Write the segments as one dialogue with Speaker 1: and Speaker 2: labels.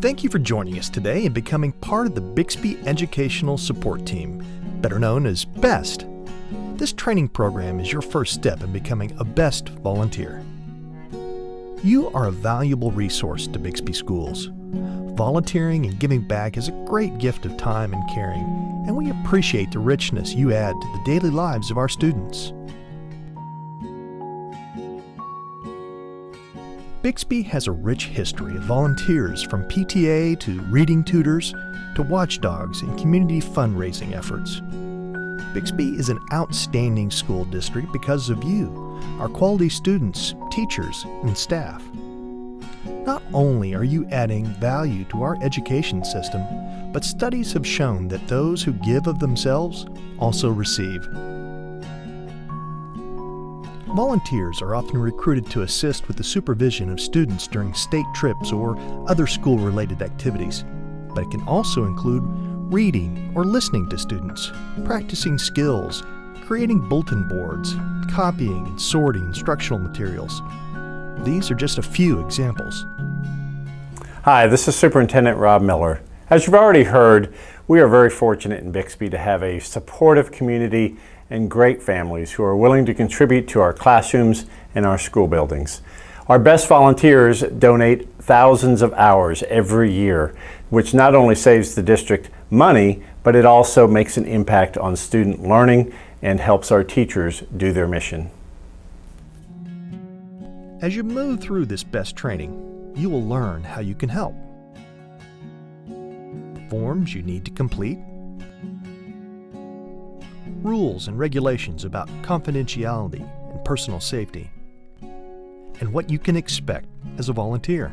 Speaker 1: Thank you for joining us today and becoming part of the Bixby Educational Support Team, better known as BEST. This training program is your first step in becoming a BEST volunteer. You are a valuable resource to Bixby schools. Volunteering and giving back is a great gift of time and caring, and we appreciate the richness you add to the daily lives of our students. Bixby has a rich history of volunteers, from PTA to reading tutors to watchdogs and community fundraising efforts. Bixby is an outstanding school district because of you, our quality students, teachers, and staff. Not only are you adding value to our education system, but studies have shown that those who give of themselves also receive. Volunteers are often recruited to assist with the supervision of students during state trips or other school-related activities, but it can also include reading or listening to students, practicing skills, creating bulletin boards, copying and sorting instructional materials. These are just a few examples.
Speaker 2: Hi, this is Superintendent Rob Miller. As you've already heard, we are very fortunate in Bixby to have a supportive community and great families who are willing to contribute to our classrooms and our school buildings. Our best volunteers donate thousands of hours every year, which not only saves the district money, but it also makes an impact on student learning and helps our teachers do their mission.
Speaker 1: As you move through this BEST training, you will learn how you can help. Forms you need to complete, rules and regulations about confidentiality and personal safety, and what you can expect as a volunteer.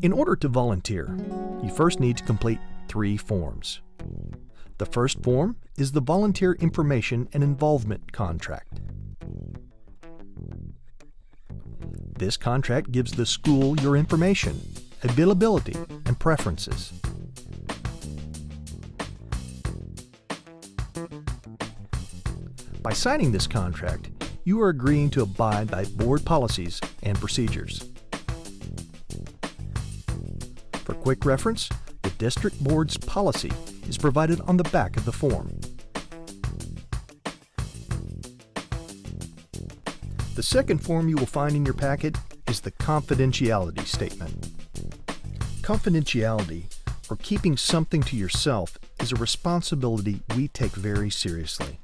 Speaker 1: In order to volunteer, you first need to complete 3 forms. The first form is the Volunteer Information and Involvement Contract. This contract gives the school your information, availability, and preferences. By signing this contract, you are agreeing to abide by board policies and procedures. For quick reference, the district board's policy is provided on the back of the form. The second form you will find in your packet is the confidentiality statement. Confidentiality, or keeping something to yourself, is a responsibility we take very seriously.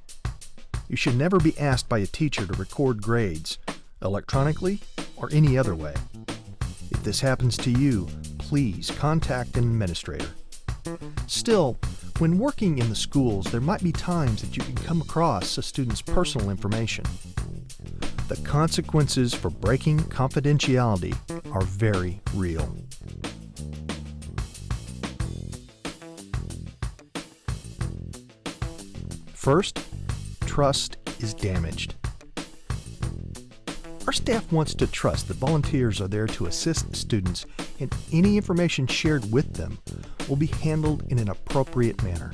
Speaker 1: You should never be asked by a teacher to record grades, electronically or any other way. If this happens to you, please contact an administrator. Still, when working in the schools, there might be times that you can come across a student's personal information. The consequences for breaking confidentiality are very real. First, trust is damaged. Our staff wants to trust that volunteers are there to assist students, and any information shared with them will be handled in an appropriate manner.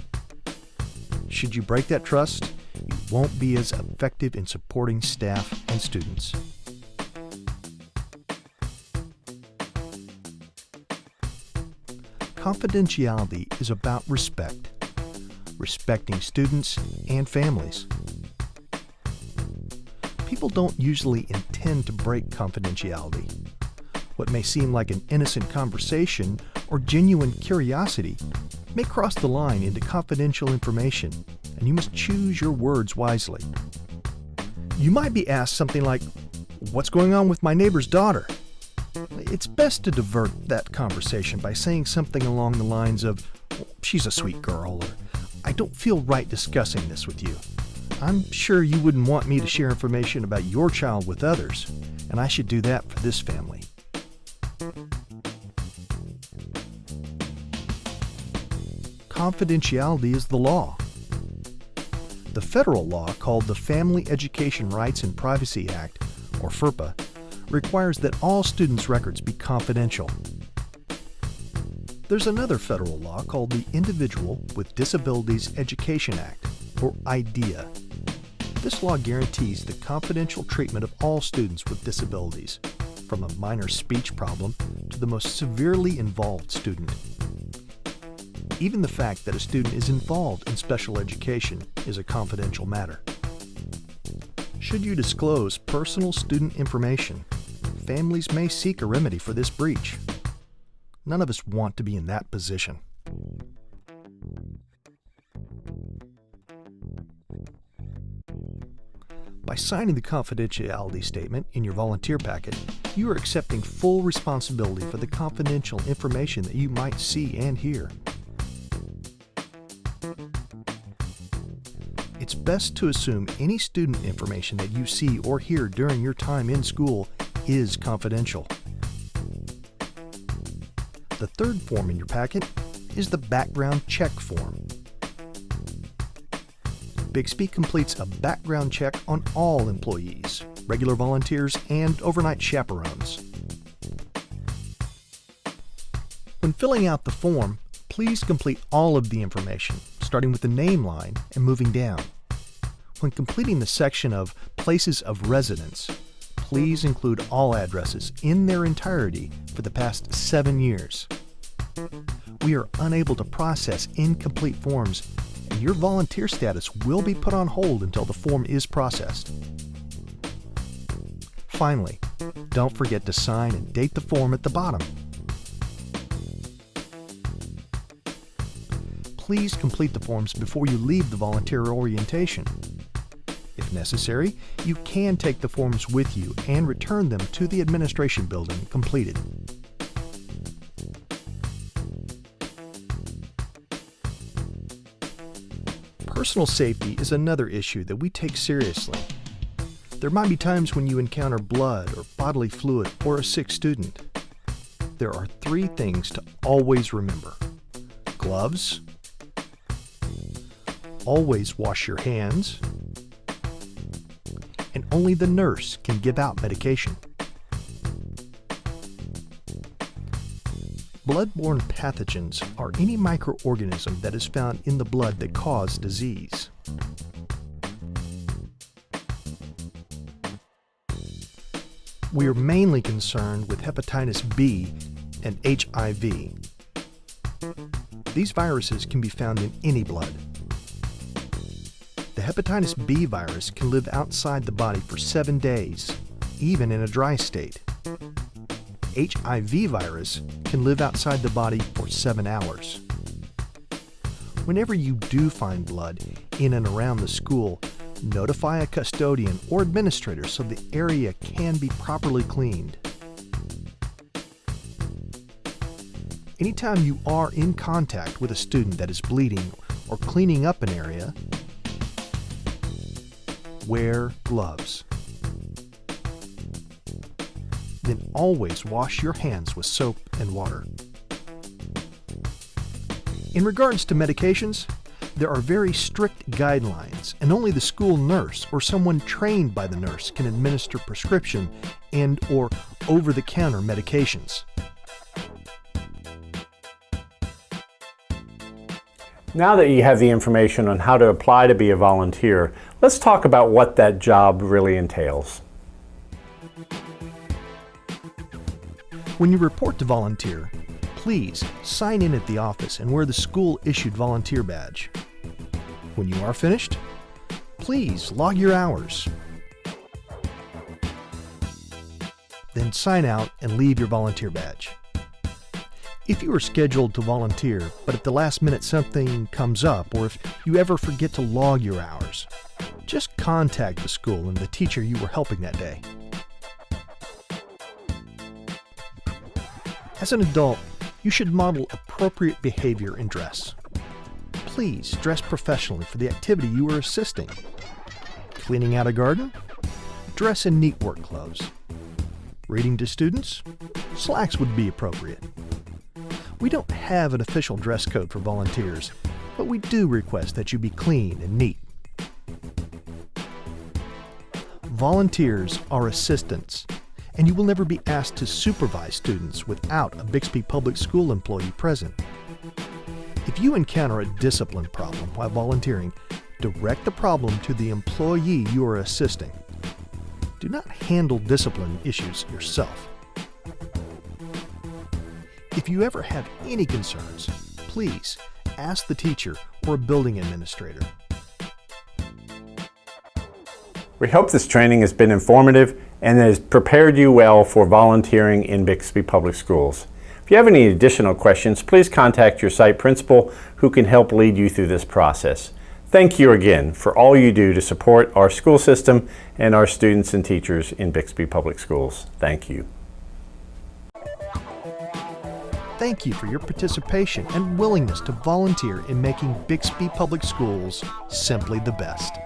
Speaker 1: Should you break that trust, you won't be as effective in supporting staff and students. Confidentiality is about respect, respecting students and families. People don't usually intend to break confidentiality. What may seem like an innocent conversation or genuine curiosity may cross the line into confidential information, and you must choose your words wisely. You might be asked something like, "What's going on with my neighbor's daughter?" It's best to divert that conversation by saying something along the lines of, "She's a sweet girl," or "I don't feel right discussing this with you. I'm sure you wouldn't want me to share information about your child with others, and I should do that for this family." Confidentiality is the law. The federal law, called the Family Education Rights and Privacy Act, or FERPA, requires that all students' records be confidential. There's another federal law called the Individual with Disabilities Education Act, or IDEA. This law guarantees the confidential treatment of all students with disabilities. from a minor speech problem to the most severely involved student. Even the fact that a student is involved in special education is a confidential matter. Should you disclose personal student information, families may seek a remedy for this breach. None of us want to be in that position. By signing the confidentiality statement in your volunteer packet, you are accepting full responsibility for the confidential information that you might see and hear. It's best to assume any student information that you see or hear during your time in school is confidential. The third form in your packet is the background check form. Bixby completes a background check on all employees, regular volunteers, and overnight chaperones. When filling out the form, please complete all of the information, starting with the name line and moving down. When completing the section of places of residence, please include all addresses in their entirety for the past 7 years. We are unable to process incomplete forms, and your volunteer status will be put on hold until the form is processed. Finally, don't forget to sign and date the form at the bottom. Please complete the forms before you leave the volunteer orientation. If necessary, you can take the forms with you and return them to the administration building completed. Personal safety is another issue that we take seriously. There might be times when you encounter blood or bodily fluid or a sick student. There are 3 things to always remember. Gloves, always wash your hands, and only the nurse can give out medication. Blood-borne pathogens are any microorganism that is found in the blood that cause disease. We are mainly concerned with hepatitis B and HIV. These viruses can be found in any blood. The hepatitis B virus can live outside the body for 7 days, even in a dry state. HIV virus can live outside the body for 7 hours. Whenever you do find blood in and around the school, notify a custodian or administrator so the area can be properly cleaned. Anytime you are in contact with a student that is bleeding or cleaning up an area, wear gloves. Then always wash your hands with soap and water. In regards to medications, there are very strict guidelines, and only the school nurse or someone trained by the nurse can administer prescription and/or over-the-counter medications.
Speaker 2: Now that you have the information on how to apply to be a volunteer, let's talk about what that job really entails.
Speaker 1: When you report to volunteer, please sign in at the office and wear the school-issued volunteer badge. When you are finished, please log your hours. Then sign out and leave your volunteer badge. If you are scheduled to volunteer, but at the last minute something comes up, or if you ever forget to log your hours, just contact the school and the teacher you were helping that day. As an adult, you should model appropriate behavior and dress. Please dress professionally for the activity you are assisting. Cleaning out a garden? Dress in neat work clothes. Reading to students? Slacks would be appropriate. We don't have an official dress code for volunteers, but we do request that you be clean and neat. Volunteers are assistants, and you will never be asked to supervise students without a Bixby Public School employee present. If you encounter a discipline problem while volunteering, direct the problem to the employee you are assisting. Do not handle discipline issues yourself. If you ever have any concerns, please ask the teacher or a building administrator.
Speaker 2: We hope this training has been informative and has prepared you well for volunteering in Bixby Public Schools. If you have any additional questions, please contact your site principal who can help lead you through this process. Thank you again for all you do to support our school system and our students and teachers in Bixby Public Schools. Thank you.
Speaker 1: Thank you for your participation and willingness to volunteer in making Bixby Public Schools simply the best.